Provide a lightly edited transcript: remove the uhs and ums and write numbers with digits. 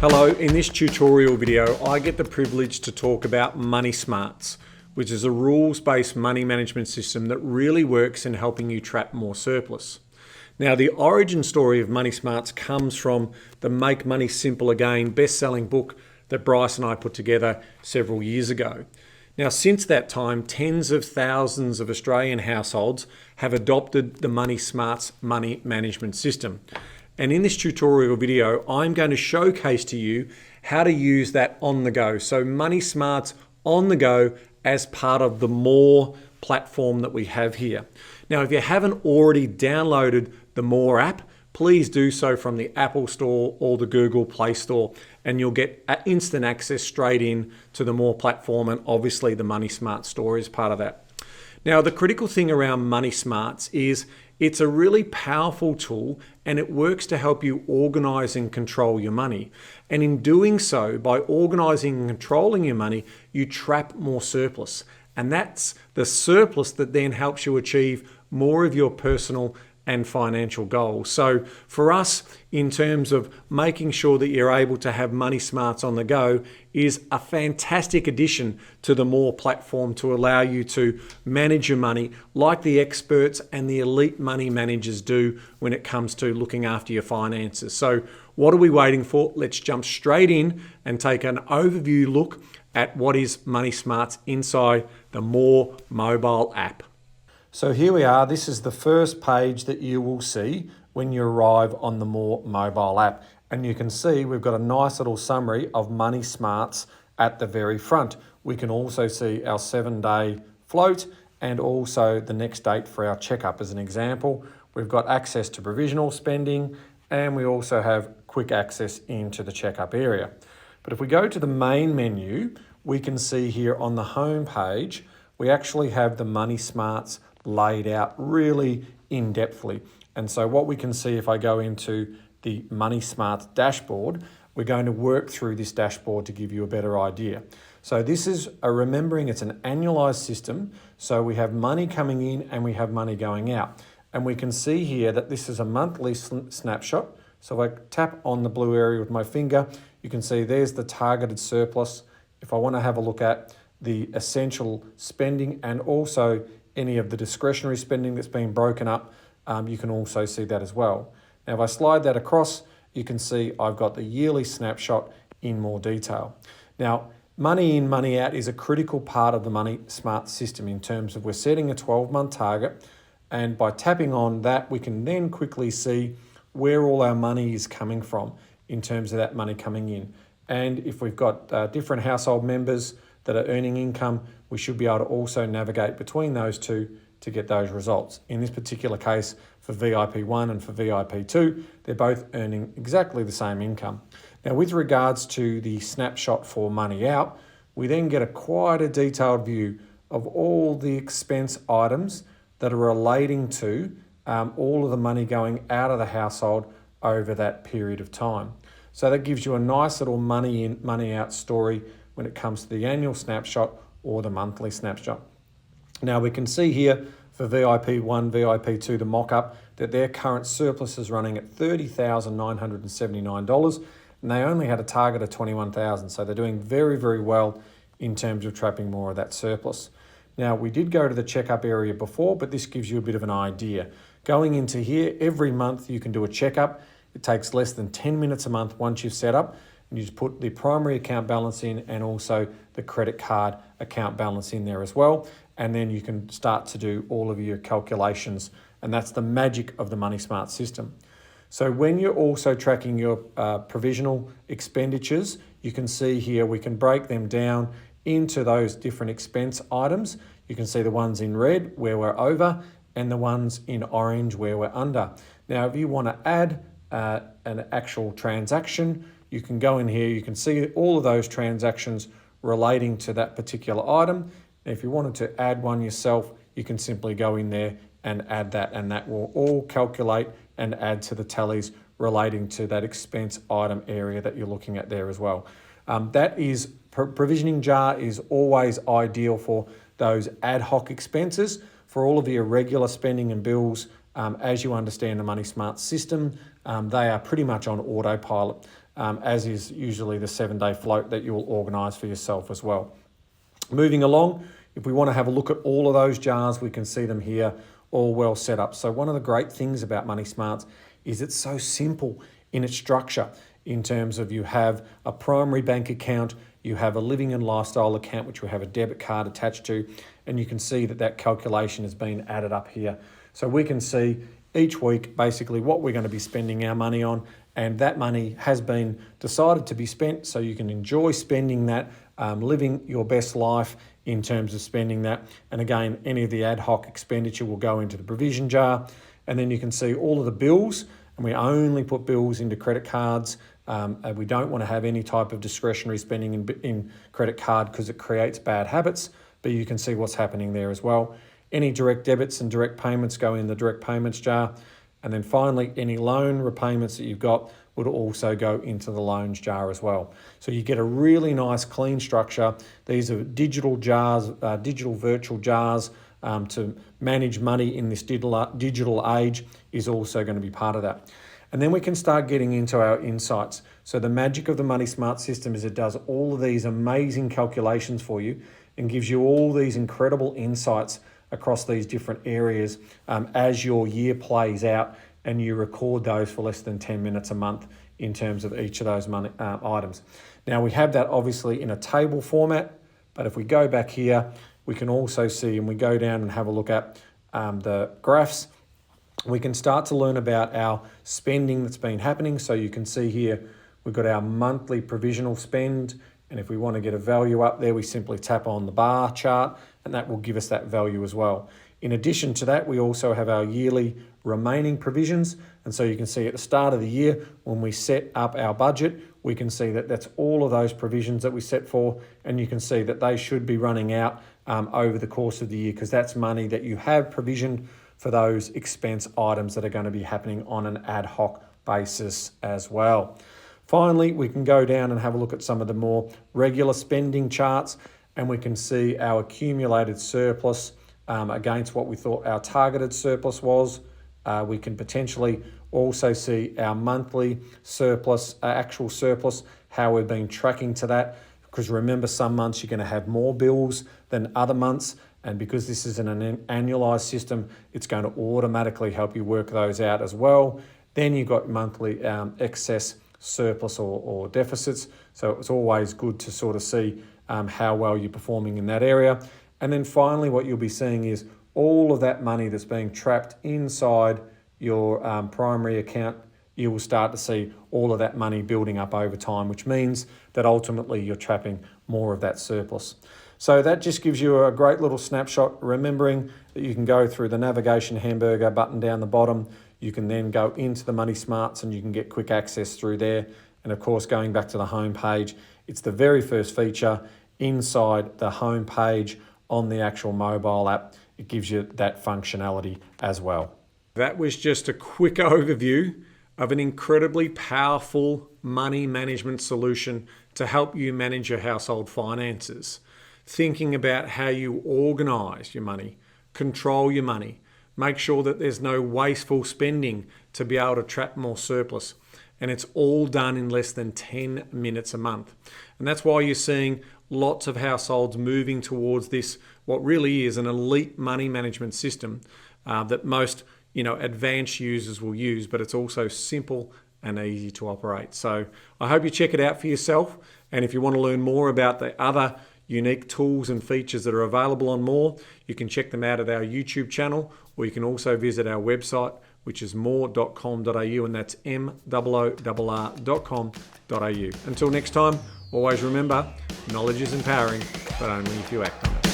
Hello, in this tutorial video, I get the privilege to talk about Money Smarts, which is a rules-based money management system that really works in helping you trap more surplus. Now, the origin story of Money Smarts comes from the Make Money Simple Again best-selling book that Bryce and I put together several years ago. Now, since that time, tens of thousands of Australian households have adopted the Money Smarts money management system. And in this tutorial video, I'm going to showcase to you how to use that on the go. So Money Smarts on the go as part of the More platform that we have here. Now, if you haven't already downloaded the More app, please do so from the Apple Store or the Google Play Store, and you'll get instant access straight in to the More platform, and obviously the Money Smart Store is part of that. Now, the critical thing around Money Smarts is it's a really powerful tool, and it works to help you organize and control your money. And in doing so, by organizing and controlling your money, you trap more surplus. And that's the surplus that then helps you achieve more of your personal and financial goals. So for us, in terms of making sure that you're able to have Money Smarts on the go, is a fantastic addition to the More platform to allow you to manage your money like the experts and the elite money managers do when it comes to looking after your finances. So what are we waiting for? Let's jump straight in and take an overview look at what is Money Smarts inside the More mobile app. So here we are. This is the first page that you will see when you arrive on the More mobile app. And you can see we've got a nice little summary of Money Smarts at the very front. We can also see our 7-day float and also the next date for our checkup as an example. We've got access to provisional spending, and we also have quick access into the checkup area. But if we go to the main menu, we can see here on the home page, we actually have the Money Smarts laid out really in-depthly. And so what we can see if I go into the Money Smarts dashboard, we're going to work through this dashboard to give you a better idea. So this is remembering it's an annualized system. So we have money coming in and we have money going out. And we can see here that this is a monthly snapshot. So if I tap on the blue area with my finger, you can see there's the targeted surplus. If I want to have a look at the essential spending and also any of the discretionary spending that's been broken up, you can also see that as well. Now, if I slide that across, you can see I've got the yearly snapshot in more detail. Now, money in, money out is a critical part of the Money Smart system in terms of we're setting a 12-month target, and by tapping on that, we can then quickly see where all our money is coming from in terms of that money coming in. And if we've got different household members that are earning income, we should be able to also navigate between those two to get those results. In this particular case, for VIP1 and for VIP2, they're both earning exactly the same income. Now, with regards to the snapshot for money out, we then get quite a detailed view of all the expense items that are relating to all of the money going out of the household over that period of time. So that gives you a nice little money in, money out story when it comes to the annual snapshot or the monthly snapshot. Now we can see here for VIP1, VIP2, the mock-up, that their current surplus is running at $30,979, and they only had a target of $21,000. So they're doing very, very well in terms of trapping more of that surplus. Now, we did go to the checkup area before, but this gives you a bit of an idea. Going into here, every month you can do a checkup. It takes less than 10 minutes a month once you've set up. And you just put the primary account balance in and also the credit card account balance in there as well. And then you can start to do all of your calculations. And that's the magic of the Money Smart system. So when you're also tracking your provisional expenditures, you can see here we can break them down into those different expense items. You can see the ones in red where we're over and the ones in orange where we're under. Now, if you want to add an actual transaction, you can go in here, you can see all of those transactions relating to that particular item. If you wanted to add one yourself, you can simply go in there and add that, and that will all calculate and add to the tallies relating to that expense item area that you're looking at there as well. That is, provisioning jar is always ideal for those ad hoc expenses. For all of your regular spending and bills, as you understand the Money Smart system, they are pretty much on autopilot. as is usually the 7-day float that you'll organise for yourself as well. Moving along, if we want to have a look at all of those jars, we can see them here all well set up. So one of the great things about Money Smarts is it's so simple in its structure, in terms of you have a primary bank account, you have a living and lifestyle account, which will have a debit card attached to, and you can see that that calculation has been added up here. So we can see each week basically what we're going to be spending our money on, and that money has been decided to be spent so you can enjoy spending that, living your best life in terms of spending that. And again, any of the ad hoc expenditure will go into the provision jar, and then you can see all of the bills, and we only put bills into credit cards. We don't want to have any type of discretionary spending in credit card because it creates bad habits, but you can see what's happening there as well. Any direct debits and direct payments go in the direct payments jar. And then finally, any loan repayments that you've got would also go into the loans jar as well. So you get a really nice clean structure. These are digital jars, digital virtual jars to manage money in this digital age is also going to be part of that. And then we can start getting into our insights. So the magic of the Money Smart system is it does all of these amazing calculations for you and gives you all these incredible insights across these different areas as your year plays out, and you record those for less than 10 minutes a month in terms of each of those money items. Now we have that obviously in a table format, but if we go back here, we can also see, and we go down and have a look at the graphs, we can start to learn about our spending that's been happening. So you can see here, we've got our monthly provisional spend. And if we want to get a value up there, we simply tap on the bar chart and that will give us that value as well. In addition to that, we also have our yearly remaining provisions. And so you can see at the start of the year, when we set up our budget, we can see that that's all of those provisions that we set for. And you can see that they should be running out over the course of the year, because that's money that you have provisioned for those expense items that are going to be happening on an ad hoc basis as well. Finally, we can go down and have a look at some of the more regular spending charts, and we can see our accumulated surplus against what we thought our targeted surplus was. We can potentially also see our monthly surplus, actual surplus, how we've been tracking to that. Because remember, some months you're going to have more bills than other months. And because this is an annualized system, it's going to automatically help you work those out as well. Then you've got monthly excess, surplus or deficits. So it's always good to sort of see how well you're performing in that area. And then finally, what you'll be seeing is all of that money that's being trapped inside your primary account. You will start to see all of that money building up over time, which means that ultimately you're trapping more of that surplus. So that just gives you a great little snapshot, remembering that you can go through the navigation hamburger button down the bottom. You can then go into the Money Smarts and you can get quick access through there. And of course, going back to the home page, it's the very first feature inside the home page on the actual mobile app. It gives you that functionality as well. That was just a quick overview of an incredibly powerful money management solution to help you manage your household finances. Thinking about how you organise your money, control your money, make sure that there's no wasteful spending to be able to trap more surplus. And it's all done in less than 10 minutes a month. And that's why you're seeing lots of households moving towards this, what really is an elite money management system that most advanced users will use, but it's also simple and easy to operate. So I hope you check it out for yourself. And if you want to learn more about the other unique tools and features that are available on More, you can check them out at our YouTube channel, or you can also visit our website, which is more.com.au, and that's MOOR.com.au. Until next time, always remember, knowledge is empowering, but only if you act on it.